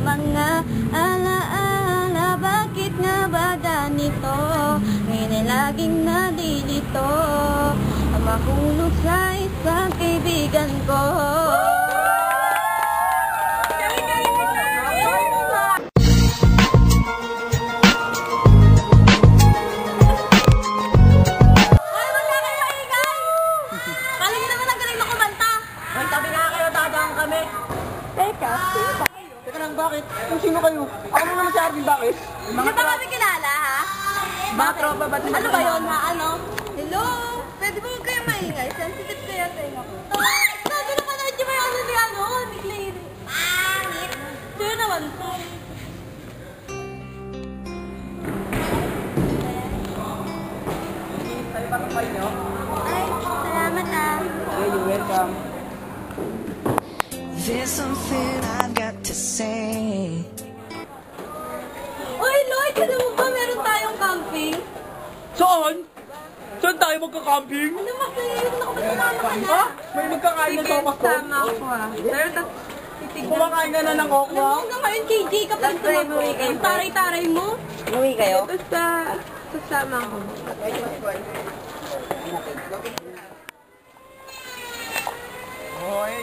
mga alaala. Bakit nga ba ganito? Ngayon ay laging nalilito, mahulog sa isang kaibigan ko. Teka lang, bakit? Kung sino kayo? Ako na naman si Arvin, bakit? Hindi ba kami kilala, ha? Mga tropa ba? Ano ba yun, ha? Ano? Hello? Pwede ba huwag kayo maingay? Sensitive kaya sa inyo ko. Sabi na pala, di ba yung ano ni ano? Ni Claire. Sino naman to? Tayo pa ng nyo? Ay, salamat, ha? Okay, you're welcome. There's something I've got to say. Uy, Lloyd! Alam mo ba meron tayong camping? Saan? Saan tayo magka-camping? Ano ba sa'yo? Naku, ba't sumama ka na? Ha? May magkakain na sa ko? Sama ako, ha? Pero Kumakain ka na ng okra? alam mo hanggang ngayon, KJ, kapag tumagot, ang taray-taray mo. Uwi kayo? Basta, sasama ako. Hoy!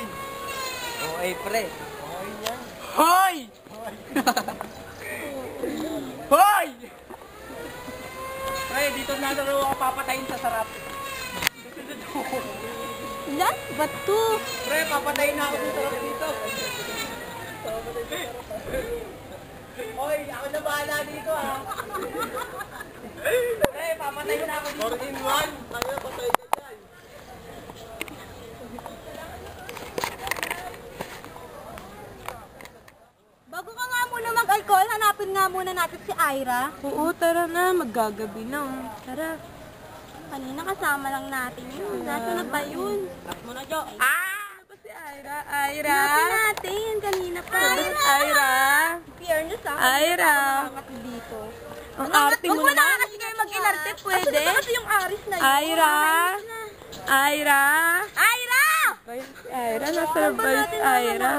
Hoy, pre! Hoy yan! Hoy! Hoy! Pre, dito na laro ako papatayin sa sarap. Ilan? Ba't to? Pre, papatayin na ako sa sarap dito. Hoy, ako na bahala dito ha. Pre, papatayin na ako dito. 4 in 1. Tayo, patay ka dyan. Bago ka nga muna mag-alcohol, hanapin nga muna natin si Ira. Oo, tara na. Maggagabi na. Tara. Kanina kasama lang natin yun. Nasaan na ba yun? Muna, Jo. Ano ba si Ira? Ira? Hanapin natin. Kanina pa. Ira? Fairness ha. Ira? Bakit dito? Ang arte mo Huwag mo na naman. kasi kayo mag-inarte, pwede? Asa na ba kasi yung aris na yun? Ira? Ira? Ira! Ira? Nasaan ba yung Ira?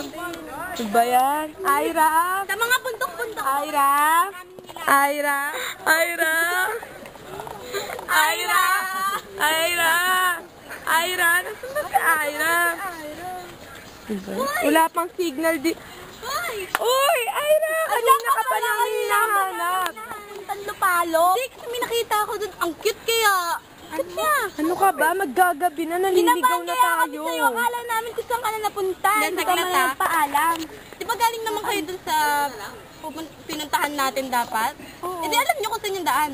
Ano ba yan? Ira? Sa mga bundok-bundok. Ira? Ira? Ira? Ira? Ira? Ira? Nasaan ba si Ira? Wala pang signal di... Hoy! Uy! Ira! Kanina ka pa namin hinahanap. Tanlopalo. Hindi, kasi may nakita ako doon. Ang cute kaya. Cute niya. Ano ka ba? Maggagabi na. Naliligaw na tayo. Kami sa'yo. Akala namin kung saan ka na napunta. Hindi ka man nagpaalam. Di ba galing naman kayo doon sa pinuntahan natin dapat? Oo. Hindi alam niyo kung saan yung daan.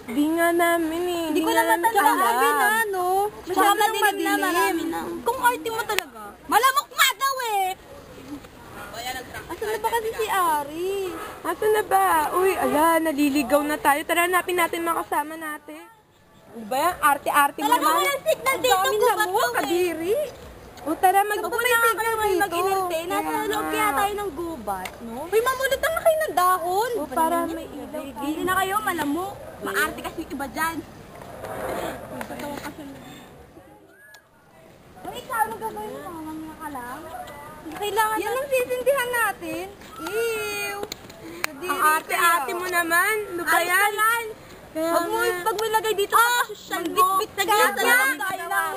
Di nga namin eh. Hindi ko naman talaga na, no? Masyado Masyadong madilim na, marami na. Kung arte mo talaga. Malamok nga daw eh! Asan na ba kasi si Ari? Asan na ba? Uy, ala, naliligaw na tayo. Tara, hanapin natin mga kasama natin. Ano ba yan? Arte-arte mo Talaga naman. walang signal dito. Ang dami gubat na mo, daw eh. kadiri. O tara, Magpupunta ka naman mag-inarte. Nasa loob kaya tayo ng gubat, no? Uy, mamulutan na kayo ng dahon. O para may ilaw. Hindi na kayo, malamok. Maarte kasi yung iba dyan. Ang ikaw, ano gagawin mo? Mamamaya ka lang? Kailangan yan ang sisindihan natin. Ew! Ang arte-arte mo naman. Ano ba yan? Huwag mo ilagay dito sa social mo. Bit-bit na Kaya nasa loob tayo ng...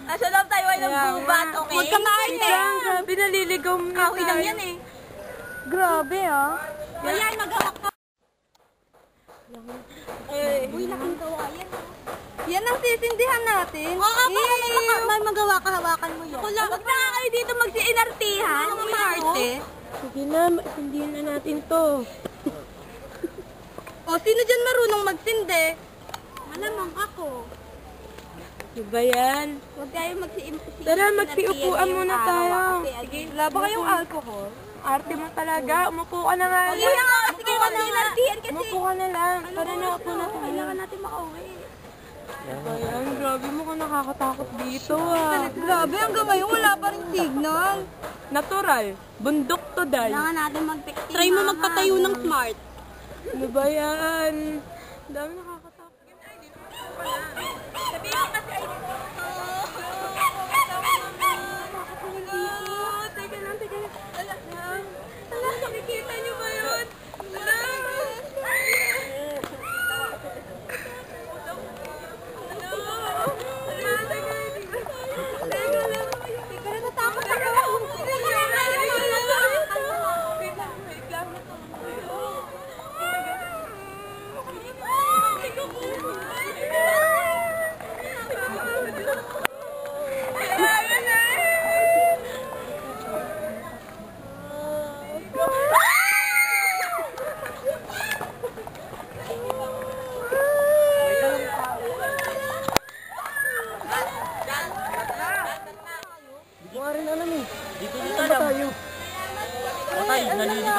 Nasa loob tayo ay ng gubat, okay? Huwag kang Wait lang, grabe, naliligaw mo na Kahoy lang yan eh. Grabe ah. Ayan, mag-hawak ka. Uy, nakagawa yan. Yan ang sisindihan natin. Oo, para may magawa ka, hawakan mo yun. Huwag na nga kayo dito magsi-inartihan. Ang arte. Sige na, maisindihan na natin to. O, sino dyan marunong magsindi? Malamang ako. Ano ba yan? Huwag tayo magsi-inartihan. Tara, magsiupuan muna tayo. Sige, Wala ba kayong alcohol? Arte mo talaga. Umupo ka na nga. Sige nga, sige mag-inartihan kasi. Umupo ka na lang. Para na upo na tayo. Kailangan natin makauwi. Ayan, grabe mo ka nakakatakot dito ah. Grabe, hanggang ngayon wala pa rin signal. Natural. Bundok to dahil. Kailangan natin mag-picture. Try mo magpatayo ng smart. Ano ba yan? Ang dami nakakatakot. Sabi mo kasi ay dito. Teka lang, teka lang. Ala,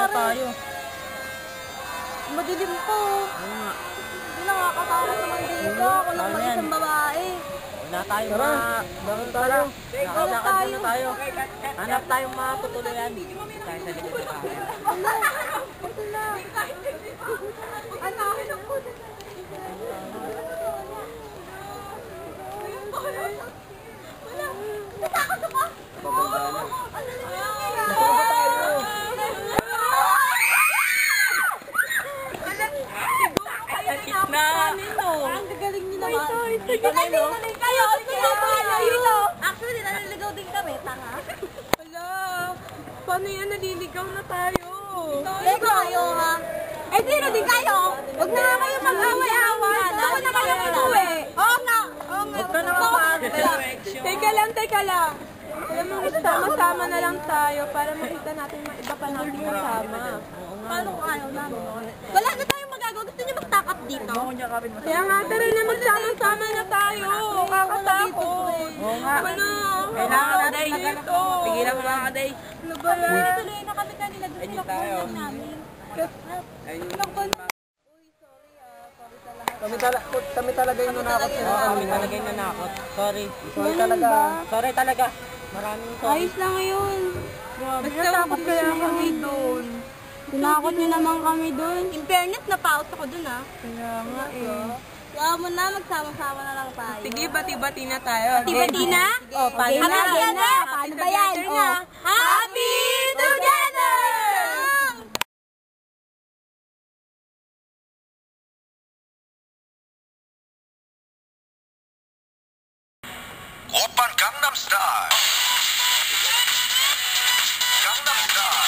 tayo. Madilim po. Oo nga. Hindi nakakatawa naman dito. Ako lang Ano mag yan? isang babae. Wala tayo Bakit tayo? Nakakakad muna tayo. Hanap tayong matutuluyan. Tayo sa likod na tayo. Ito na. Anahin ako. Wala. Natakot ako. Bababa na. Ano na? Nasaan ba tayo? Ang gagaling nyo naman. Galing Kayo, kayo. Actually, naliligaw din kami. Tanga. Hala, paano yan? Naliligaw na tayo. Hindi kayo, ha? Eh, sino din kayo? Huwag na nga kayo mag-away-away. Ako na kayo umuwi. Oo nga. Huwag ka naman ma-direction. Teka lang. Alam mo, sama-sama na lang tayo para makita natin mga iba pa natin kasama. Paano kung ayaw namin? Wala na tayong magagawa. Gusto niyo mag-stack up dito? Kaya nga, tara na magsama-sama na tayo. Kakatakot. Oo nga. Ano? Kailangan natin dito. Pigilan mo mga kaday. Ano ba yan? Tuloy na kami kanila. Gusto Ayun na tayo. po namin. Kami talaga yung nanakot. Kami talaga yung nanakot. Sorry. Sorry talaga. Maraming sorry. Ayos lang yun. Basta takot kaya kami doon. Tinakot niyo naman kami doon. In fairness, napaus ako doon, ha? Kaya nga eh. Kaya mo na, magsama-sama na lang tayo. Sige, bati-bati na tayo. Bati-bati na? Oh, paano Happy na? together! Paano ba yan? Together na. Happy together! Oppan Gangnam Style. Gangnam Style.